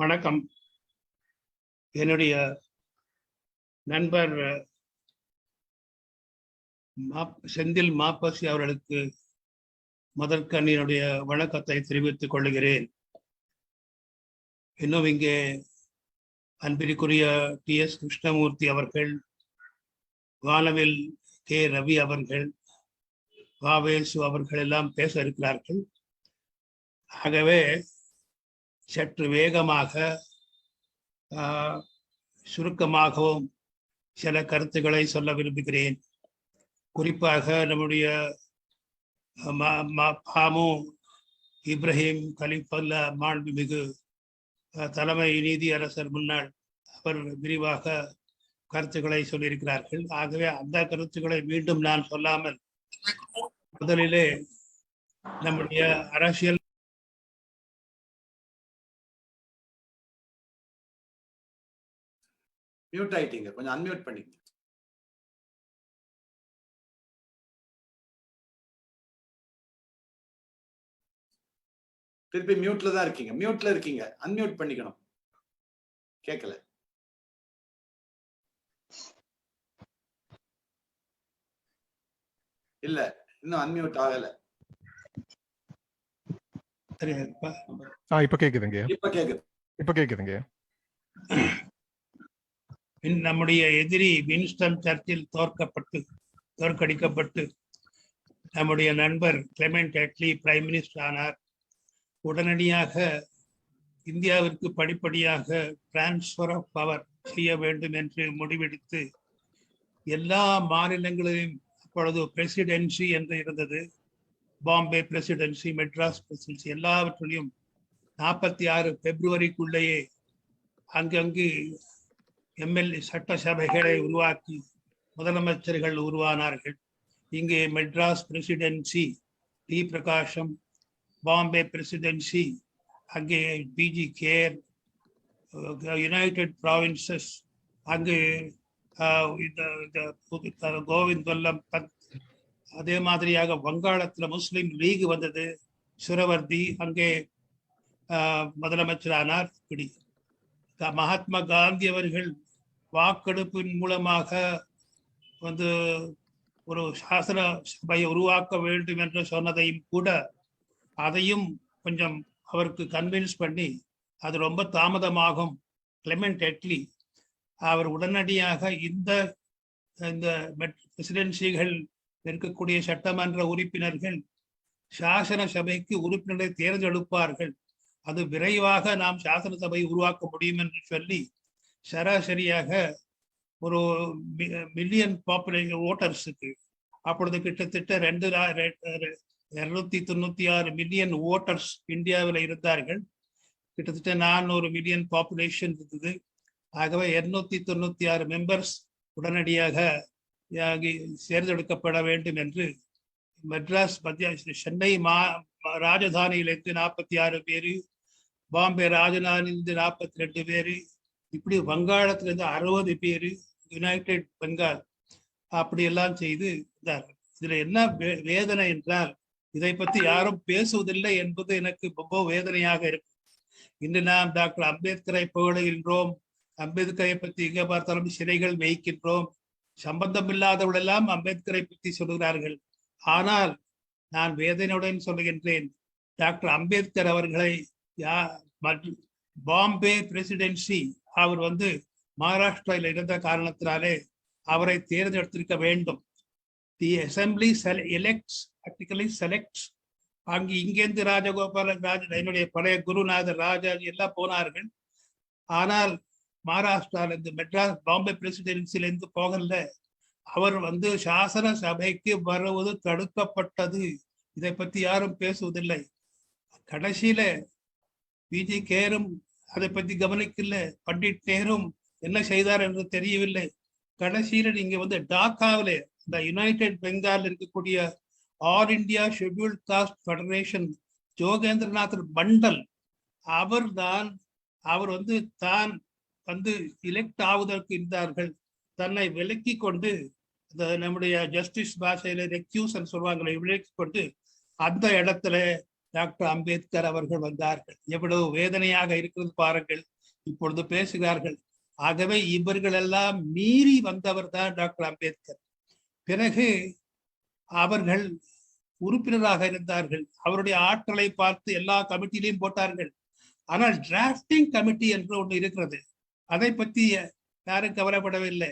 வணக்கம். என்னுடைய நண்பர் செந்தில் மாப்பசி அவர்களுக்கு முதற்கண் என்னுடைய வணக்கத்தை தெரிவித்துக் கொள்கிறேன். இன்னும் இங்கே அன்பிற்குரிய டி.எஸ். கிருஷ்ணமூர்த்தி அவர்கள், வானவில் கே. ரவி அவர்கள், வாவேசு அவர்கள் எல்லாம் பேச இருக்கிறார்கள். ஆகவே சற்று வேகமாக சுருக்கமாகவும் சில கருத்துக்களை சொல்ல விரும்புகிறேன். குறிப்பாக நம்முடைய பாமு இப்ராஹிம் கலிஃபுல்லா மாண்புமிகு தலைமை நீதியரசர் முன்னாள் அவர் விரிவாக கருத்துக்களை சொல்லியிருக்கிறார்கள். ஆகவே அந்த கருத்துக்களை மீண்டும் நான் சொல்லாமல் முதலிலே நம்முடைய அரசியல் மியூட் ஆயிட்டீங்க, கொஞ்சம் அன்மியூட் பண்ணிங்க. திருப்பி மியூட்ல தான் இருக்கீங்க. மியூட்ல இருக்கீங்க, அன்மியூட் பண்ணிக்கணும். கேட்கல. இல்ல, இன்னும் அன்மியூட் ஆகல. இப்ப கேக்குதுங்க. இப்ப கேக்குதுங்க. நம்முடைய எதிரி வின்ஸ்டன் சர்ச்சில் தோற்கடிக்கப்பட்டு நம்முடைய நண்பர் கிளெமெண்ட் அட்லி பிரைம் மினிஸ்டர் ஆனார். உடனடியாக இந்தியாவிற்கு படிப்படியாக டிரான்ஸ்பர் ஆஃப் பவர் செய்ய வேண்டும் என்று முடிவெடுத்து எல்லா மாநிலங்களிலும் அப்பொழுது பிரசிடென்சி என்று இருந்தது. பாம்பே பிரசிடென்சி, மெட்ராஸ் பிரசிடென்சி, எல்லாவற்றிலையும் 46 பிப்ரவரிக்குள்ளேயே அங்கங்கு எம்எல்ஏ சட்டசபைகளை உருவாக்கி முதலமைச்சர்கள் உருவானார்கள். இங்கே Madras presidency T Prakasam, Bombay presidency அங்கே பிஜி கேர், யுனைடெட் ப்ராவின்சஸ் அங்கு கோவிந்த் வல்லம் பத், அதே மாதிரியாக வங்காளத்தில் முஸ்லிம் லீக் வந்தது. சுரவர்தி அங்கே முதலமைச்சரானார். இப்படி மகாத்மா காந்தி அவர்கள் வாக்கெடுப்பின் மூலமாக ஒரு சாசன சபையை உருவாக்க வேண்டும் என்று சொன்னதையும் கூட அதையும் கொஞ்சம் அவருக்கு கன்வின்ஸ் பண்ணி அது ரொம்ப தாமதமாகும். கிளெமெண்ட் அட்லி அவர் உடனடியாக இந்த பிரசிடென்சிகள் இருக்கக்கூடிய சட்டமன்ற உறுப்பினர்கள் சாசன சபைக்கு உறுப்பினரை தேர்ந்தெடுப்பார்கள், அது விரைவாக நாம் சாசன சபை உருவாக்க முடியும் என்று சொல்லி சராசரியாக ஒரு மில்லியன் பாப்புலேஷன் ஓட்டர்ஸுக்கு அப்பொழுது கிட்டத்தட்ட 296 மில்லியன் ஓட்டர்ஸ் இந்தியாவில் இருந்தார்கள். கிட்டத்தட்ட 400 மில்லியன் பாப்புலேஷன் இருந்தது. ஆகவே 296 மெம்பர்ஸ் உடனடியாக தேர்ந்தெடுக்கப்பட வேண்டும் என்று மெட்ராஸ் சென்னை ராஜதானியிலிருந்து 46 பேரு, பாம்பே ராஜதானியிலிருந்து 42 பேரு, இப்படி வங்காளத்திலிருந்து 60 பேரு, யுனைடெட் பெங்கால் அப்படியெல்லாம் செய்து இருந்தார்கள். இதுல என்ன வேதனை என்றால் இதை பத்தி யாரும் பேசுவதில்லை என்பது எனக்கு ரொம்ப வேதனையாக இருக்கு. இன்று நாம் டாக்டர் அம்பேத்கரை புகழுகின்றோம், அம்பேத்கரை பற்றி எங்க பார்த்தாலும் சிலைகள் வைக்கின்றோம், சம்பந்தம் இல்லாதவர்களெல்லாம் அம்பேத்கரை பற்றி சொல்கிறார்கள். ஆனால் நான் வேதனையுடன் சொல்லுகின்றேன், டாக்டர் அம்பேத்கர் அவர்களை பாம்பே பிரசிடென்சி அவர் மகாராஷ்டிராவில் இருந்த காரணத்தினாலே அவரை தேர்ந்தெடுத்திருக்க வேண்டும். தி அசம்பிளி செலக்ட்ஸ். அங்கு இங்கேருந்து ராஜகோபால என்னுடைய பழைய குருநாதர் ராஜாஜி எல்லாம் போனார்கள். ஆனால் மகாராஷ்டிராவிலிருந்து மெட்ராஸ் பாம்பே பிரசிடென்சிலிருந்து போகல. அவர் சாசன சபைக்கு வருவது தடுக்கப்பட்டது. இதை பத்தி யாரும் பேசுவதில்லை. கடைசியில பிஜி கேரும் அதை பத்தி கவனிக்கல. பண்டிட் நேரும் என்ன செய்தார் என்று தெரியவில்லை. கடைசியில நீங்க டாக்காவில இந்த யுனைடெட் பெங்கால் இருக்கக்கூடிய All India Scheduled Caste Federation Jogendranath Mandal அவர் தான் எலெக்ட் ஆவதற்கு இருந்தார்கள். தன்னை விலக்கி கொண்டு நம்முடைய ஜஸ்டிஸ் பாஷையில ரெக்யூசன் சொல்வாங்களை விலக்கி கொண்டு அந்த இடத்துல டாக்டர் அம்பேத்கர் அவர்கள் வந்தார்கள். எவ்வளவு வேதனையாக இருக்கிறது பாருங்கள். இப்பொழுது பேசுகிறார்கள். ஆகவே இவர்கள் எல்லாம் மீறி வந்தவர் தான் டாக்டர் அம்பேத்கர். பிறகு அவர்கள் உறுப்பினராக இருந்தார்கள். அவருடைய ஆற்றலை பார்த்து எல்லா கமிட்டிலையும் போட்டார்கள். ஆனால் டிராஃப்டிங் கமிட்டி என்று ஒன்று இருக்கிறது. அதை பற்றி யாரும் கவலைப்படவில்லை.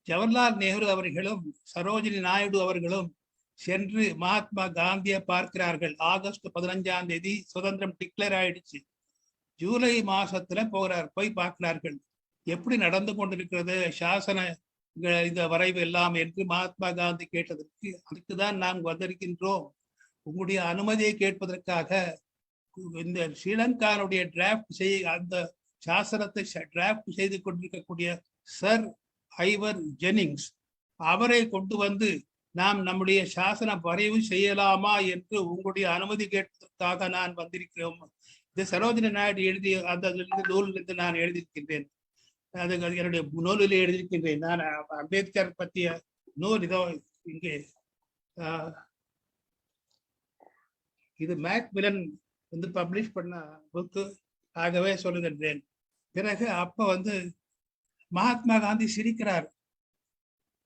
ஜவஹர்லால் நேரு அவர்களும் சரோஜினி நாயுடு அவர்களும் சென்று மகாத்மா காந்தியை பார்க்கிறார்கள். ஆகஸ்ட் 15ஆம் தேதி சுதந்திரம் டிக்ளேர் ஆயிடுச்சு. ஜூலை மாசத்துல போய் பார்க்கிறார்கள். எப்படி நடந்து கொண்டிருக்கிறது சாசன இந்த வரைவு எல்லாம் என்று மகாத்மா காந்தி கேட்டதற்கு, அதுக்குதான் நாங்கள் வந்திருக்கின்றோம், உங்களுடைய அனுமதியை கேட்பதற்காக. இந்த ஸ்ரீலங்காவுடைய டிராப்ட் அந்த சாசனத்தை டிராப்ட் செய்து கொண்டிருக்கக்கூடிய சர் ஐவர் ஜெனிங்ஸ் அவரை கொண்டு வந்து நாம் நம்முடைய சாசன வரைவு செய்யலாமா என்று உங்களுடைய அனுமதி கேட்பதற்காக நான் வந்திருக்கிறோம். இது சரோஜினி நாயுடு எழுதிய அந்த நூலிலிருந்து நான் எழுதியிருக்கின்றேன். அது என்னுடைய நூலிலே எழுதியிருக்கின்றேன். நான் அம்பேத்கர் பற்றிய நூல் இதோ இங்கே. இது மேக்மிலன் வந்து பப்ளிஷ் பண்ண புக்கு. ஆகவே சொல்லுகின்றேன். பிறகு அப்ப மகாத்மா காந்தி சிரிக்கிறார்.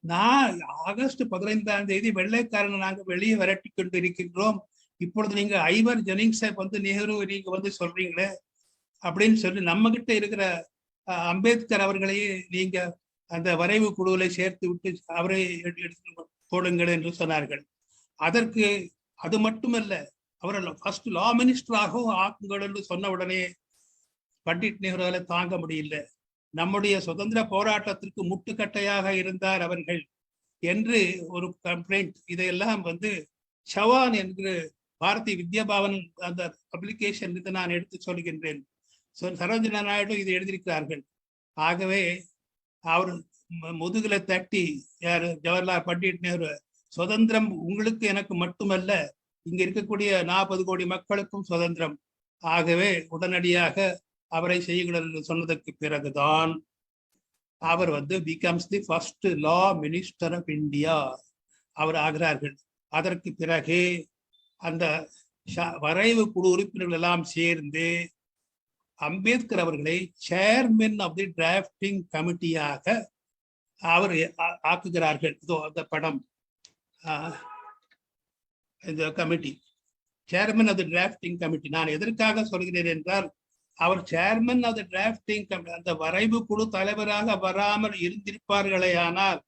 நான் ஆகஸ்ட் 15ஆம் தேதி வெள்ளைக்காரனை நாங்கள் வெளியே விரட்டி கொண்டு இருக்கின்றோம், இப்பொழுது நீங்க ஐவர் ஜெனிங்ஸை நேரு நீங்க சொல்றீங்களே அப்படின்னு சொல்லி நம்ம கிட்ட இருக்கிற அம்பேத்கர் அவர்களையே நீங்க அந்த வரைவு குழுவில சேர்த்து விட்டு அவரை எடுத்து போடுங்கள் என்று சொன்னார்கள். அதற்கு அது மட்டுமல்ல, அவரை ஃபர்ஸ்ட் லா மினிஸ்டராகவும் ஆக்குங்கள் என்று சொன்ன உடனே பண்டிட் நேருவால தாங்க முடியல. நம்முடைய சுதந்திர போராட்டத்திற்கு முட்டுக்கட்டையாக இருந்தார் அவர்கள் என்று ஒரு கம்ப்ளைண்ட். இதையெல்லாம் சவான் என்று பாரதிய வித்யாபவன் அந்த பப்ளிகேஷன் நான் எடுத்து சொல்கின்றேன். சரோஜினி நாயுடு இதை எழுதியிருக்கிறார்கள். ஆகவே அவர் முதுகுல தட்டி யார் ஜவஹர்லால் பண்டிட் நேரு, சுதந்திரம் உங்களுக்கு எனக்கு மட்டுமல்ல, இங்க இருக்கக்கூடிய 40 கோடி மக்களுக்கும் சுதந்திரம். ஆகவே உடனடியாக அவரை செய்யுங்கள் என்று சொன்னதற்கு பிறகுதான் அவர் becomes the first law minister of India அவர் ஆகிறார்கள். அதற்கு பிறகு அந்த வரைவு குழு உறுப்பினர்கள் எல்லாம் சேர்ந்து அம்பேத்கர் அவர்களை சேர்மன் ஆஃப் தி டிராஃப்டிங் கமிட்டியாக அவர் ஆக்குகிறார்கள். இதோ அந்த படம், இந்த committee chairman of the drafting committee. நான் எதற்காக சொல்கிறேன் என்றால், அவர் சேர்மன் ஆஃப் தி டிராஃப்டிங் அந்த வரைவு குழு தலைவராக வராமல் இருந்திருப்பார்களே ஆனால்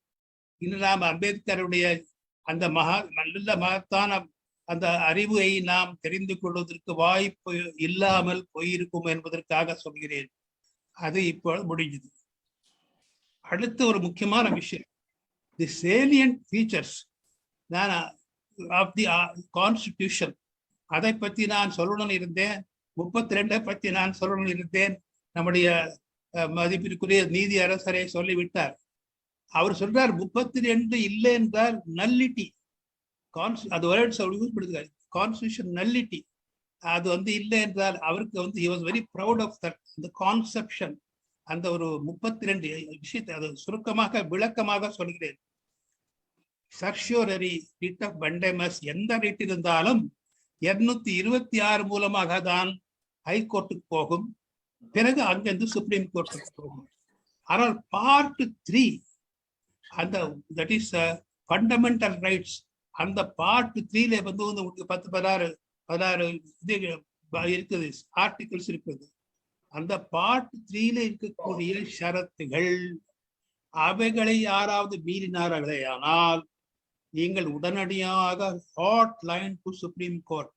இன்று நாம் அம்பேத்கருடைய அந்த நல்ல மகத்தான அந்த அறிவை நாம் தெரிந்து கொள்வதற்கு வாய்ப்பு இல்லாமல் போயிருக்கும் என்பதற்காக சொல்கிறேன். அது இப்போ முடிஞ்சது. அடுத்த ஒரு முக்கியமான விஷயம், the salient features of the constitution, அதை பற்றி நான் சொல்லணும்னு இருந்தேன். 32 பற்றி நான் சொல்லணும்னு இருந்தேன். நம்முடைய மதிப்பிற்குரிய நீதி அரசரை சொல்லிவிட்டார். அவர் சொல்றார் 32 இல்லை என்றால் நல்லிட்டி, அது வேர்ட்ஸ் அவர் யூஸ் பண்ணுறாரு, கான்ஸ்டிடியூஷன் நல்லிட்டி. அது இல்லை என்றால் அவருக்கு he was very proud of that, the conception. அந்த ஒரு 32 விஷயத்தை அது சுருக்கமாக விளக்கமாக சொல்கிறேன். சர்ஷியோரரி ரிட் ஆஃப் பண்டேமஸ், எந்த ரிட் இருந்தாலும் 226 மூலமாக தான் ஹைகோர்ட்டுக்கு போகும், பிறகு அங்கிருந்து சுப்ரீம் கோர்ட்டுக்கு போகும். ஆனால் பார்ட் 3 அந்த தட் இஸ் ஃபண்டமெண்டல் ரைட்ஸ், அந்த பார்ட் 3ல உங்களுக்கு 16 இது இருக்குது, ஆர்டிகிள்ஸ் இருக்குது. அந்த பார்ட் 3ல இருக்கக்கூடிய ஷரத்துகள் அவைகளை யாராவது மீறினார்களே ஆனால் நீங்கள் உடனடியாக hot line to supreme court.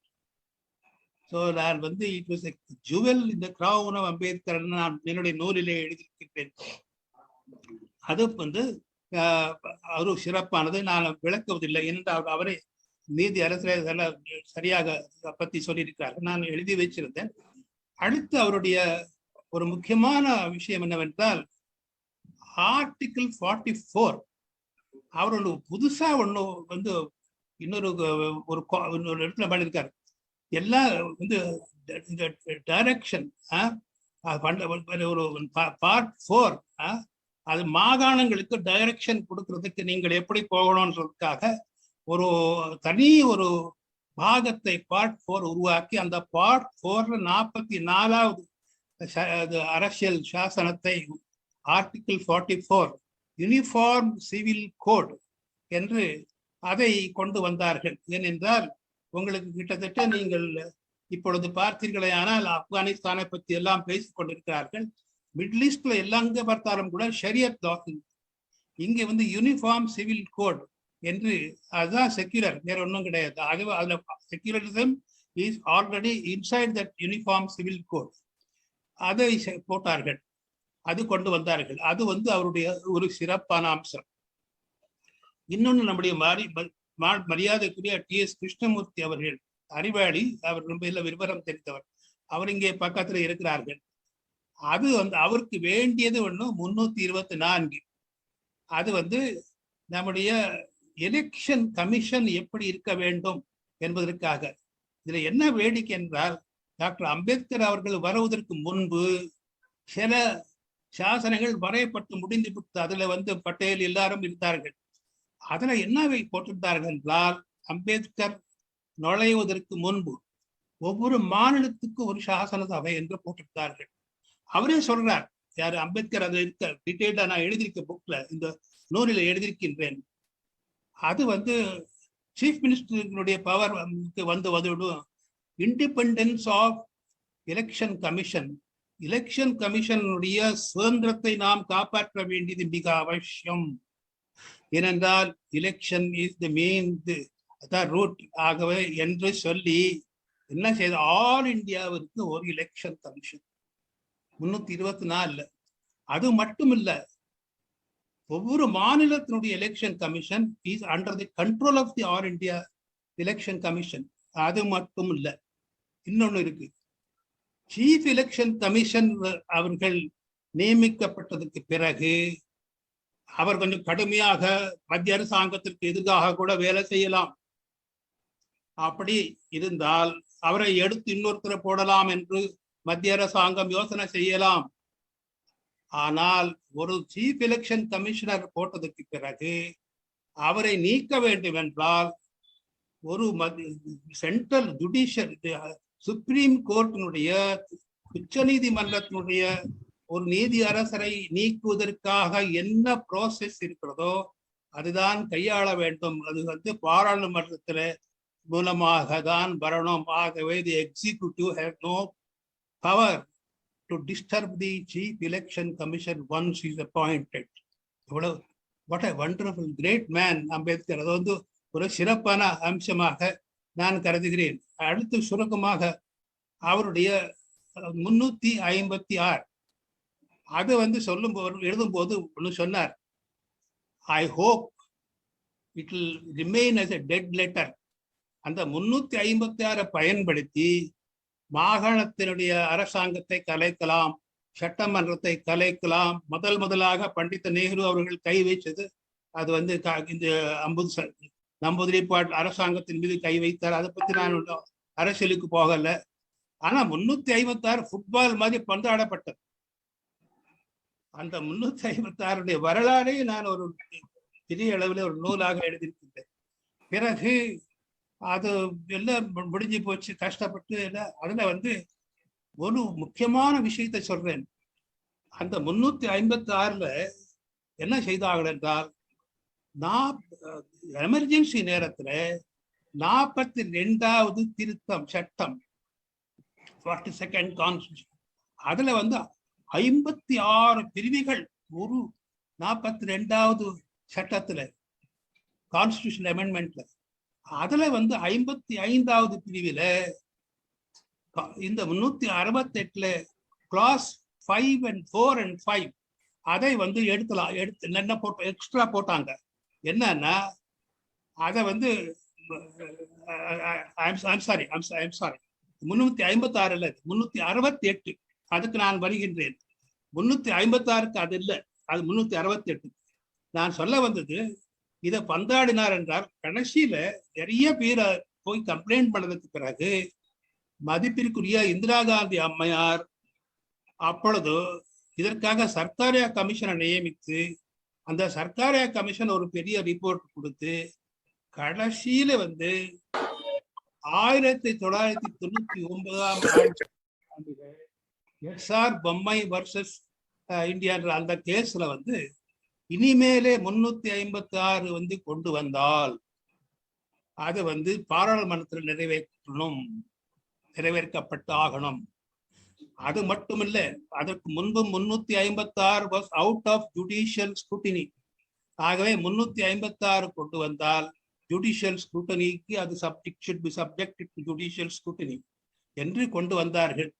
So நான் இட் வாஸ் எ ஜுவல் இந்த கிரவுன் ஆஃப் அம்பேத்கர் நான் என்னுடைய நூலிலே எழுதியிருக்கிறேன். அது ஒரு சிறப்பானது. நான் விளக்குவதில்லை என்றால் அவரை நீதி அரசரை சரியாக பற்றி சொல்லியிருக்கிறார்கள், நான் எழுதி வச்சிருந்தேன். அடுத்து அவருடைய ஒரு முக்கியமான விஷயம் என்னவென்றால் ஆர்டிகிள் 44 அவர் ஒன்று புதுசா ஒன்று இன்னொரு இடத்துல பண்ணியிருக்காரு. எல்லா இந்த டைரக்ஷன் ஒரு பார்ட் 4 அது மாகாணங்களுக்கு டைரக்ஷன் கொடுக்கறதுக்கு நீங்கள் எப்படி போகணும்னு சொல்றதுக்காக ஒரு தனி ஒரு பாகத்தை பார்ட் 4 உருவாக்கி அந்த பார்ட் 4ல 44வது அரசியல் சாசனத்தை ஆர்டிகிள் 44 யூனிஃபார்ம் சிவில் கோட் என்று அதை கொண்டு வந்தார்கள். ஏனென்றால் உங்களுக்கு கிட்டத்தட்ட நீங்கள் இப்பொழுது பார்த்தீர்களே ஆனால் ஆப்கானிஸ்தானை பற்றி எல்லாம் பேசிக் கொண்டிருக்கிறார்கள். மிடில் ஈஸ்ட்ல எல்லாம் எங்க பார்த்தாலும் கூட ஷரியத் லா, இங்க வந்து யூனிஃபார்ம் சிவில் கோட் என்று, அதுதான் செக்யூலர், வேற ஒன்றும் கிடையாது. ஆகவே அதுல secularism is already inside that uniform civil code. அதை போட்டார்கள், அது கொண்டு வந்தார்கள். அது வந்து அவருடைய ஒரு சிறப்பான அம்சம். இன்னொன்று, நம்முடைய மரியாதைக்குரிய TS கிருஷ்ணமூர்த்தி அவர்கள் அறிவாளி, அவர் ரொம்ப விவரம் தெரிந்தவர், அவர் இங்கே பக்கத்துல இருக்கிறார்கள். அது வந்து அவருக்கு வேண்டியது ஒண்ணு 324. அது வந்து நம்முடைய எலெக்ஷன் கமிஷன் எப்படி இருக்க வேண்டும் என்பதற்காக. இதுல என்ன வேடிக்கை என்றால், டாக்டர் அம்பேத்கர் அவர்கள் வருவதற்கு முன்பு சில சாசனங்கள் வரையப்பட்டு முடிந்து விட்டு அதுல வந்து பட்டேல் எல்லாரும் இருந்தார்கள். அதுல என்னவை போட்டிருந்தார்கள் என்றால், அம்பேத்கர் நுழைவதற்கு முன்பு ஒவ்வொரு மாநிலத்துக்கும் ஒரு சாசன சபை என்று போட்டிருந்தார்கள். அவரே சொல்றார், யாரு அம்பேத்கர், அதுல இருக்க டீட்டெயிலா நான் எழுதியிருக்க புக்ல, இந்த நூலில் எழுதியிருக்கின்றேன். அது வந்து சீஃப் மினிஸ்டருடைய பவர் வந்துவிடும். Independence of election commission, election கமிஷனுடைய சுதந்திரத்தை நாம் காப்பாற்ற வேண்டியது மிக அவசியம். ஏனென்றால் election is the main root. ஆகவே என்று சொல்லி என்ன செய்த, ஆல் இந்தியாவிற்கு ஒரு எலெக்ஷன் கமிஷன் 324. அது மட்டும் இல்ல, ஒவ்வொரு மாநிலத்தினுடைய election commission is under the control of the all India election commission. அது மட்டும் இல்ல, இன்னொன்னு இருக்கு. சீஃப் எலெக்ஷன் கமிஷன் அவர்கள் நியமிக்கப்பட்டதற்கு பிறகு அவர் கொஞ்சம் கடுமையாக மத்திய அரசாங்கத்திற்கு எதிராக கூட வேலை செய்யலாம். அப்படி இருந்தால் அவரை எடுத்து இன்னொருத்தரை போடலாம் என்று மத்திய அரசாங்கம் யோசனை செய்யலாம். ஆனால் ஒரு சீஃப் எலெக்ஷன் கமிஷனர் போட்டதற்கு பிறகு அவரை நீக்க வேண்டும் என்றால் ஒரு சென்ட்ரல் ஜுடிஷியல், சுப்ரீம் கோர்ட்டினுடைய, உச்ச நீதிமன்றத்தினுடைய ஒரு நீதி அரசரை நீக்குவதற்காக என்ன ப்ராசஸ் இருக்கிறதோ அதுதான் கையாள வேண்டும். அது வந்து பாராளுமன்றத்தில் மூலமாக தான் வரணும். ஆகவே the executive have no power to disturb the chief election commission once he is appointed. What a wonderful great man Ambedkar. அது வந்து ஒரு சிறப்பான அம்சமாக நான் கருதுகிறேன். அடுத்து சுருக்கமாக அவருடைய 356 அது வந்து எழுதும்போது ஒன்று சொன்னார், I hope it will remain as a dead letter. அந்த 356 பயன்படுத்தி மாகாணத்தினுடைய அரசாங்கத்தை கலைக்கலாம், சட்டமன்றத்தை கலைக்கலாம். முதலாக பண்டித நேரு அவர்கள் கை வைச்சது அது வந்து இந்த நம்பூதிரிப்பாட் அரசாங்கத்தின் மீது கை வைத்தார். அதை பத்தி நான் அரசியலுக்கு போகல. ஆனா 356 ஃபுட்பால் மாதிரி பந்தாடப்பட்டது. அந்த 356 வரலாறை நான் ஒரு பெரிய அளவில் ஒரு நூலாக எழுதியிருக்கின்றேன். பிறகு அது எல்லாம் முடிஞ்சு போச்சு, கஷ்டப்பட்டு. அதுல வந்து ஒரு முக்கியமான விஷயத்தை சொல்றேன். அந்த 356 என்ன செய்தார்கள் என்றால், எமர்ஜென்சி நேரத்துல 42வது திருத்தம் சட்டம், 42nd கான்ஸ்டிடியூஷன், அதுல வந்து 56 பிரிவுகள் ஒரு 42வது சட்டத்துல, கான்ஸ்டிடியூஷன் அமெண்ட்மெண்ட்ல. அதுல வந்து 55வது பிரிவில இந்த 368 கிளாஸ் 5 and 4 and 5 அதை வந்து எடுத்து என்ன போட்டு எக்ஸ்ட்ரா போட்டாங்க. என்னன்னா அதை வந்து 356 இல்ல, 368. அதுக்கு நான் வருகின்றேன். 356க்கு அது இல்லை, அது 368. நான் சொல்ல வந்தது, இதை பந்தாடினார் என்றால் கடைசியில நிறைய பேரை போய் கம்ப்ளைண்ட் பண்ணதுக்கு பிறகு மதிப்பிற்குரிய இந்திரா காந்தி அம்மையார் அப்பொழுது இதற்காக சர்க்காரியா கமிஷனை நியமித்து அந்த சர்க்காரியா கமிஷன் ஒரு பெரிய ரிப்போர்ட் கொடுத்து கடைசியில வந்து 1999 ஆண்டு எஸ்ஆர் பொம்மை வர்சஸ் இந்தியான்ற அந்த கேஸ்ல வந்து இனிமேலே 356 வந்து கொண்டு வந்தால் அது வந்து பாராளுமன்றத்தில் நிறைவேற்றப்பட்டு ஆகணும். அது மட்டுமில்ல, அதற்கு முன்பு 356 was out of judicial scrutiny. ஆகவே 356 கொண்டு வந்தால் ஜுடிஷியல் ஸ்க்ரூட்டனிக்கு அது should be subjected to judicial scrutiny என்று கொண்டு வந்தார்கள்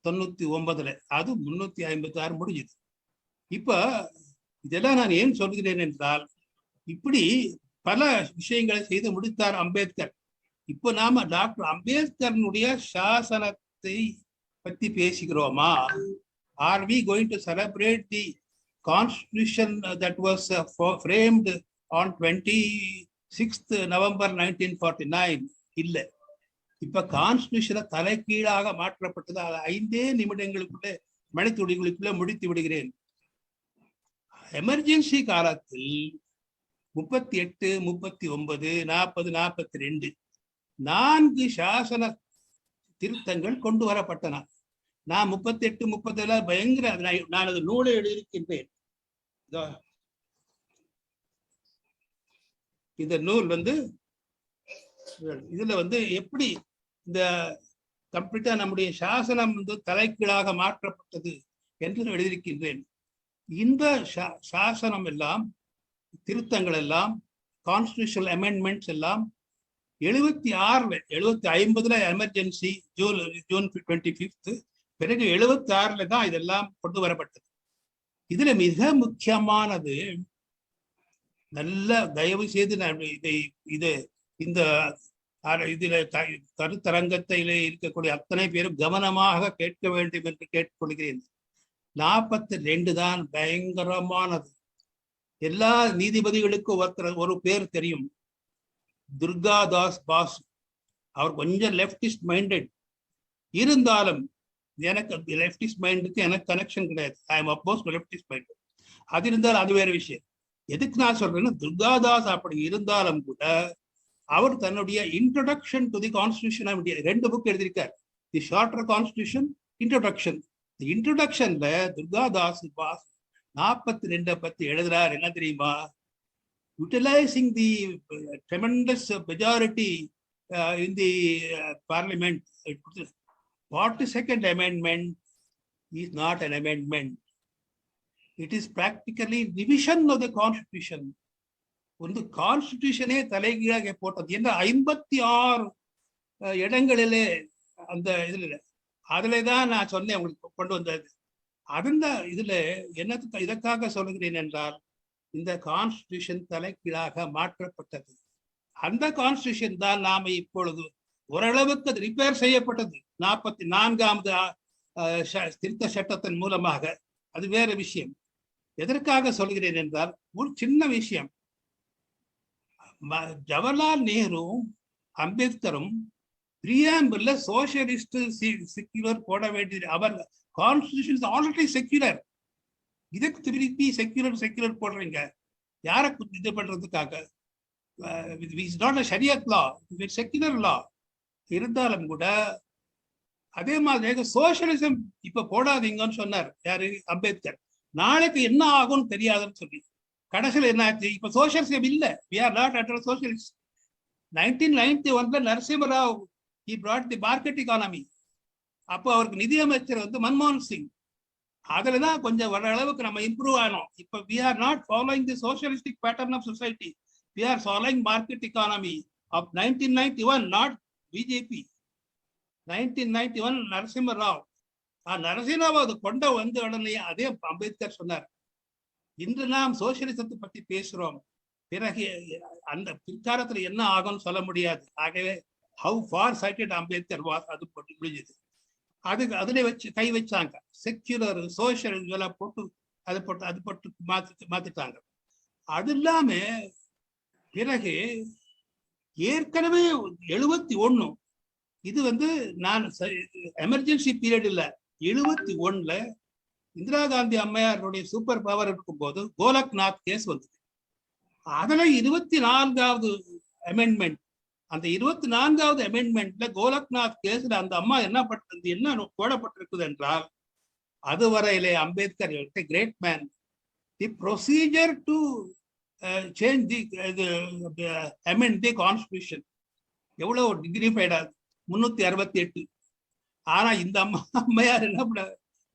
99. அது 356 முடிஞ்சது. இப்ப இதெல்லாம் நான் ஏன் சொல்கிறேன் என்றால், இப்படி பல விஷயங்களை செய்து முடித்தார் அம்பேத்கர். இப்போ நாம டாக்டர் அம்பேத்கரனுடைய சாசனத்தை பத்தி பேசுகிறோமா? Are we going to celebrate the constitution that was framed on 26th November 1949? இல்ல. இப்ப கான்ஸ்டிடியூஷனை தலைகீழாக மாற்றப்பட்டது. 5 நிமிடங்களுக்குள்ளே மணித்துளிகளுக்குள்ளே முடித்து விடுகிறேன். எமர்ஜென்சி காலத்தில் 38, 39, 40, 42 4 சாசன திருத்தங்கள் கொண்டு வரப்பட்டன. நான் 38, 30 பயங்கர நான் அது நூலை எழுதியிருக்கின்றேன். இந்த நூல் வந்து இதுல வந்து எப்படி இந்த கம்ப்ளீட்டா நம்முடைய சாசனம் வந்து தலைகீழாக மாற்றப்பட்டது என்று எழுதியிருக்கின்றேன். இந்த சாசனம் எல்லாம் திருத்தங்கள் எல்லாம் கான்ஸ்டிடியூஷனல் அமெண்ட்மெண்ட்ஸ் எல்லாம் 76 50 எமர்ஜென்சி ஜூன் 25 பிறகு 76 தான் இதெல்லாம் கொண்டு வரப்பட்டது. இதுல மிக முக்கியமானது, நல்ல தயவு செய்து இந்த இதுல கருத்தரங்கத்திலே இருக்கக்கூடிய அத்தனை பேரும் கவனமாக கேட்க வேண்டும் என்று கேட்டுக்கொள்கிறேன். 42 தான் பயங்கரமானது. எல்லா நீதிபதிகளுக்கும் ஒரு பேர் தெரியும், துர்கா தாஸ் பாசு. அவர் கொஞ்சம் லெப்டிஸ்ட் மைண்டட் இருந்தாலும், எனக்கு லெப்டிஸ்ட் மைண்டுக்கு எனக்கு கனெக்ஷன் கிடையாது. I am oppose to leftist minded. அது இருந்தாலும் அது வேற விஷயம். எதுக்கு நான் சொல்றேன்னா, துர்கா தாஸ் அப்படி இருந்தாலும் கூட அவர் தன்னுடைய introduction to the constitution of India 2 book எழுதியிருக்கார். The shorter constitution, introduction. இன்ட்ரோடக்ஷன்ல துர்கா தாஸ் பாஸ் 42 பத்தி எழுதுறார். என்ன தெரியுமா? Utilising the tremendous majority in the parliament, 42nd amendment is not an amendment. It is practically revision of the constitution. ಒಂದು கான்ஸ்டிடியூஷனே தலைகீழாக போட்டது. என்ன 56 இடங்களிலே அந்த இதுல அதுல தான் நான் சொன்னேன் உங்களுக்கு கொண்டு வந்தது. அந்த இதுல என்னத்துக்கு இதற்காக சொல்லுகிறேன் என்றால், இந்த கான்ஸ்டிடியூஷன் தலைகீழாக மாற்றப்பட்டது. அந்த கான்ஸ்டிடியூஷன் தான் நாம இப்பொழுது ஓரளவுக்கு அது ரிப்பேர் செய்யப்பட்டது 44வது திருத்த சட்டத்தின் மூலமாக. அது வேற விஷயம். எதற்காக சொல்கிறேன் என்றால், ஒரு சின்ன விஷயம். ஜவஹர்லால் நேரும் அம்பேத்கரும் பிரியாம்பிள்ல சோசியலிஸ்ட் செக்யூலர் போட வேண்டியது. அவர் கான்ஸ்டிடியூஷன் ஆல்ரெடி செக்யூலர். இதுக்கு திருப்பி செக்யூலர் போடுறீங்க யாரை இது பண்றதுக்காக? ஷரியத் லா, செக்யூலர் லா இருந்தாலும் கூட அதே மாதிரி சோசியலிசம் இப்ப போடாதீங்கன்னு சொன்னார் யாரு? அம்பேத்கர். நாளைக்கு என்ன ஆகும்னு தெரியாதுன்னு சொல்லி கடைசியில் என்ன ஆச்சு? இப்ப சோசியலிசம் இல்ல. we are not under socialist. 1991 Narasimha Rao he brought the market economy. அப்போ அவருக்கு நிதியமைச்சர் வந்து மன்மோகன் சிங். அதுலதான் கொஞ்சம் வர அளவுக்கு நம்ம இம்ப்ரூவ் ஆனோம். இப்ப we are not following the socialistic pattern of society. We are following market economy of 1991, not BJP. 1991 Narasimha Rao. Narasimha Rao அது கொண்ட வந்த உடனே அதே அம்பேத்கர் சொன்னார், இன்று நாம் சோசியலிசத்தை பற்றி பேசுறோம், பிறகு அந்த பிற்காலத்துல என்ன ஆகும்னு சொல்ல முடியாது. ஆகவே how for cited Ambedkar was, அது போட்டு முடிஞ்சது. அதுல வச்சு கை வச்சாங்க. செக்யூலர் சோசியல் இதெல்லாம் போட்டு அது போட்டு மாத்திட்டாங்க. அது இல்லாம பிறகு ஏற்கனவே 71 இது வந்து நான் எமர்ஜென்சி பீரியட் இல்ல, 71 இந்திரா காந்தி அம்மையாருடைய சூப்பர் பவர் இருக்கும் போது கோலக்நாத் கேஸ் வந்தது. அதுல 24வது அமெண்ட்மெண்ட், அந்த 24வது அமெண்ட்மெண்ட்ல கோலக்நாத் கேஸ்ல அந்த அம்மா என்ன போடப்பட்டிருக்குது என்றால், அதுவரையிலே Ambedkar great man. The procedure to change the amend the constitution எவ்வளவு டிகிரிஃபைடா 368. ஆனா இந்த அம்மையார் என்ன பண்ண,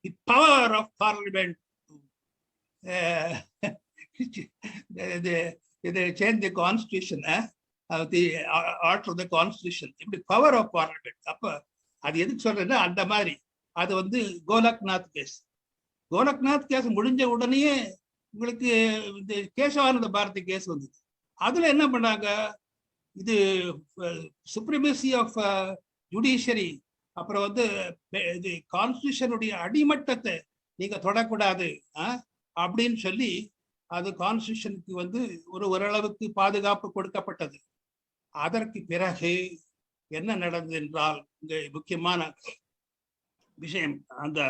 தி பவர் ஆஃப் பார்லிமெண்ட் இது change the constitution, the alter the constitution, இப்படி பவர் ஆஃப் பார்லிமெண்ட். அப்ப அது எதுக்கு சொல்றேன்னா, அந்த மாதிரி அது வந்து கோலக்நாத் கேஸ். கோலக்நாத் கேஸ் முடிஞ்ச உடனே உங்களுக்கு இந்த கேசவானந்த பாரதி கேஸ் வந்தது. அதுல என்ன பண்ணாங்க, இது சுப்ரமசி ஆஃப் ஜுடிஷியரி, அப்புறம் வந்து இது கான்ஸ்டியூஷனுடைய அடிமட்டத்தை நீங்க தொடக்கூடாது அப்படின்னு சொல்லி அது கான்ஸ்டியூஷனுக்கு வந்து ஓரளவுக்கு பாதுகாப்பு கொடுக்கப்பட்டது. அதற்கு பிறகு என்ன நடந்தது என்றால், இங்க முக்கியமான விஷயம், அந்த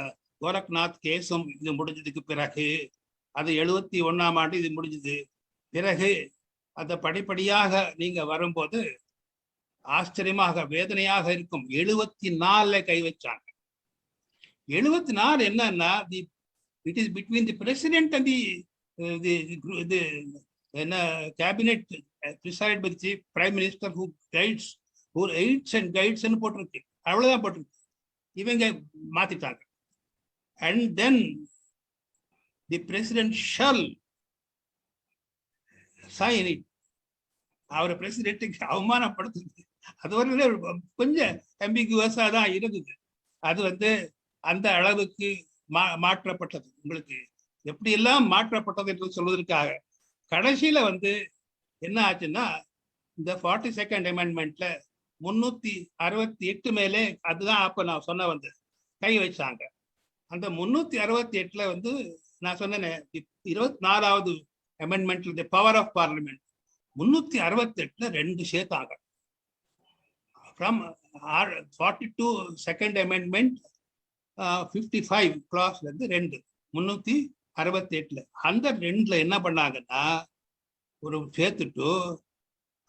கோரக்நாத் கேஸும் இது முடிஞ்சதுக்கு பிறகு, அது 71ஆம் ஆண்டு இது முடிஞ்சது. பிறகு அந்த படிப்படியாக நீங்க வரும்போது ஆச்சரியமாக வேதனையாக இருக்கும், 74 கை வச்சாங்க. 74 என்னன்னா, it is between the president and the என்ன cabinet presided by the prime minister who guides, who aids and guides ன்னு போட்டிருக்கு. அவ்வளவுதான் போட்டிருக்கு. இவங்க மாத்திட்டாங்க. And then the president shall sign it. அவர் பிரசிடென்ட்டுக்கு அவமானப்படுத்துது. அது ஒரு கொஞ்சம் ambiguous-ஆ தான் இருந்தது. அது வந்து அந்த அளவுக்கு மாற்றப்பட்டது. உங்களுக்கு எப்படி எல்லாம் மாற்றப்பட்டது என்று சொல்வதற்காக கடைசியில வந்து என்ன ஆச்சுன்னா, இந்த 42nd அமெண்ட்மெண்ட்ல 368 மேலே, அதுதான் அப்ப நான் சொன்ன வந்து கை வச்சாங்க. அந்த 368ல வந்து நான் சொன்னேன் 24வது அமெண்ட்மெண்ட்ல தி பவர் ஆஃப் பார்லிமெண்ட் 368ல 2 சேர்த்தாங்க. ஃப்ரம் 42 செகண்ட் அமெண்ட்மெண்ட் 55 கிளாஸ்ல இருந்து 2 368ல. அந்த 2ல என்ன பண்ணாங்கன்னா, ஒரு சேர்த்துட்டு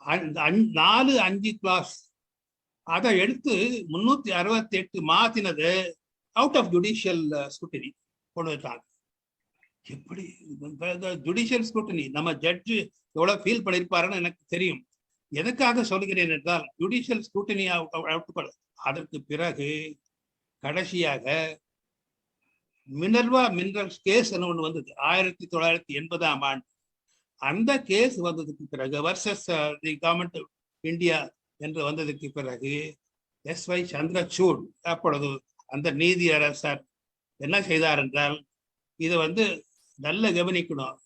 4-5 கிளாஸ் அதை எடுத்து 368 மாத்தினது அவுட் ஆஃப் ஜுடிஷியல் ஸ்கூட்டினி கொண்டு வச்சாங்க. எப்படி ஜுடிஷியல் ஸ்கூட்டினி நம்ம ஜட்ஜு எவ்வளவு ஃபீல் பண்ணியிருப்பாருன்னு எனக்கு தெரியும். எதுக்காக சொல்கிறேன் என்றால், ஜுடிஷியல் ஸ்கூட்டினி அதற்கு பிறகு கடைசியாக மினர்வா மினரல்ஸ் கேஸ் ஒன்று வந்தது 1980ஆம் ஆண்டு. அந்த கேஸ் வந்ததுக்கு பிறகு versus the government of India என்று வந்ததுக்கு பிறகு SY சந்திரசூட் அப்பொழுது அந்த நீதியரசர் என்ன செய்தார் என்றால், இதை வந்து நல்ல கவனிக்கணும்,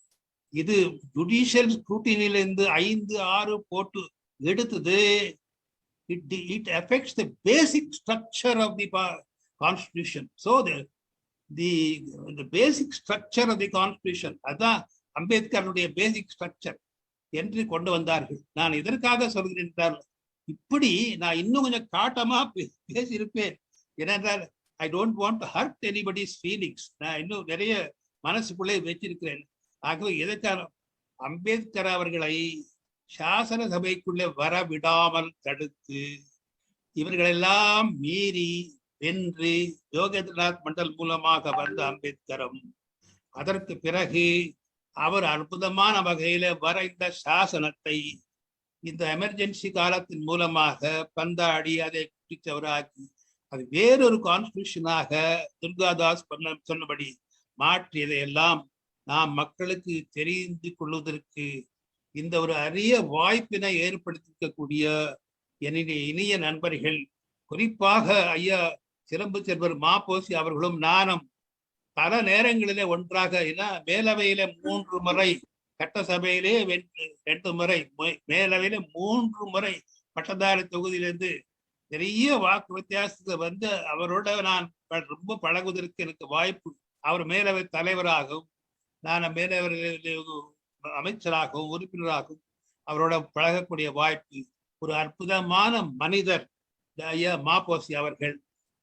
இது ஜுடிஷியல் ஸ்க்ரூட்டினிலிருந்து 5-6 போட்டு எடுத்தது. It affects the basic structure of the constitution. So the basic structure of the constitution, அதான் அம்பேத்கருடைய பேசிக் ஸ்ட்ரக்சர் என்று கொண்டு வந்தார்கள். நான் இதற்காக சொல்கிறேன் என்றால், இப்படி நான் இன்னும் கொஞ்சம் காட்டமா பேசியிருப்பேன். ஏனென்றால் I don't want to hurt anybody's feelings. நான் இன்னும் நிறைய மனசுக்குள்ளே வச்சிருக்கிறேன். ஆகவே எதற்கான அம்பேத்கர் அவர்களை சாசன சபைக்குள்ளே வர விடாமல் தடுத்து, இவர்களெல்லாம் மீறி வென்று யோகேந்திரநாத் மண்டல் மூலமாக வந்த அம்பேத்கரும், அதற்கு பிறகு அவர் அற்புதமான வகையில வரைந்த சாசனத்தை இந்த எமர்ஜென்சி காலத்தின் மூலமாக பந்தாடி அதை குட்டிச்சவராக்கி அது வேறொரு கான்ஸ்டிடியூஷனாக துர்காதாஸ் சொன்னபடி மாற்றியதை எல்லாம் நாம் மக்களுக்கு தெரிந்து கொள்வதற்கு இந்த ஒரு அரிய வாய்ப்பினை ஏற்படுத்திக்கக்கூடிய என்னுடைய இனிய நண்பர்கள், குறிப்பாக ஐயா சிலம்பு செல்வர் மாப்போசி அவர்களும் நானும் பல நேரங்களிலே ஒன்றாக, ஏன்னா மேலவையில 3 முறை, சட்டசபையிலே 2 முறை, மேலவையில 3 முறை பட்டதாரி தொகுதியிலிருந்து பெரிய வாக்கு வித்தியாசத்துல வந்து அவரோட நான் ரொம்ப பழகுவதற்கு எனக்கு வாய்ப்பு. அவர் மேலவை தலைவராகவும் நான் மேலவை அமைச்சராகவும் உறுப்பினராகவும் அவரோட பழகக்கூடிய வாய்ப்பு. ஒரு அற்புதமான மனிதர் ஐயா மாப்போசி அவர்கள்.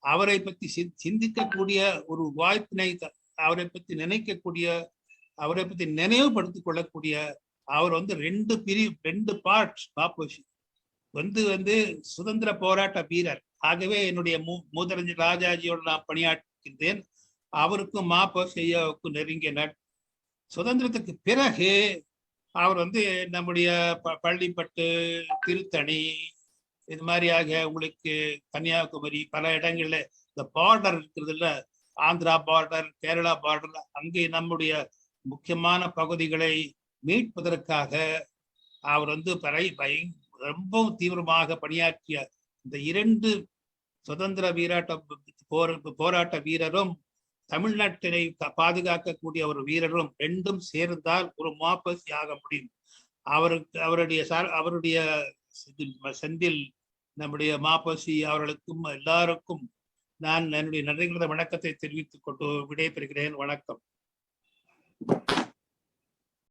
அவரை பற்றி சிந்திக்கக்கூடிய ஒரு வாய்ப்பினை, அவரை பற்றி நினைக்கக்கூடிய, அவரை பற்றி நினைவுபடுத்திக் கொள்ளக்கூடிய, அவர் வந்து 2 பார்ட்ஸ். மாப்போசி வந்து சுதந்திர போராட்ட வீரர். ஆகவே என்னுடைய மூதறிஞர் ராஜாஜியோடு நான் பணியாற்றுகின்றேன். அவருக்கும் மாப்போசி ஐயாவுக்கும் நெருங்கிய சுதந்திரத்துக்கு பிறகு அவர் நம்முடைய பள்ளிப்பட்டு, திருத்தணி, இது மாதிரியாக உங்களுக்கு கன்னியாகுமரி பல இடங்கள்ல இந்த பார்டர் இருக்கிறதுல, ஆந்திரா பார்டர், கேரளா பார்டர், அங்கே நம்முடைய முக்கியமான பகுதிகளை மீட்பதற்காக அவர் ரொம்பவும் தீவிரமாக பணியாற்றிய இந்த 2 சுதந்திர போராட்ட வீரரும், தமிழ்நாட்டினை பாதுகாக்கக்கூடிய ஒரு வீரரும் 2ம் சேர்ந்தால் ஒரு மாப்போசி ஆக முடியும். அவருடைய செந்தில் நம்முடைய மாப்போசி அவர்களுக்கும் எல்லாருக்கும் நான் என்னுடைய நன்றிகள வணக்கத்தை தெரிவித்துக் கொண்டு விடைபெறுகிறேன். வணக்கம்.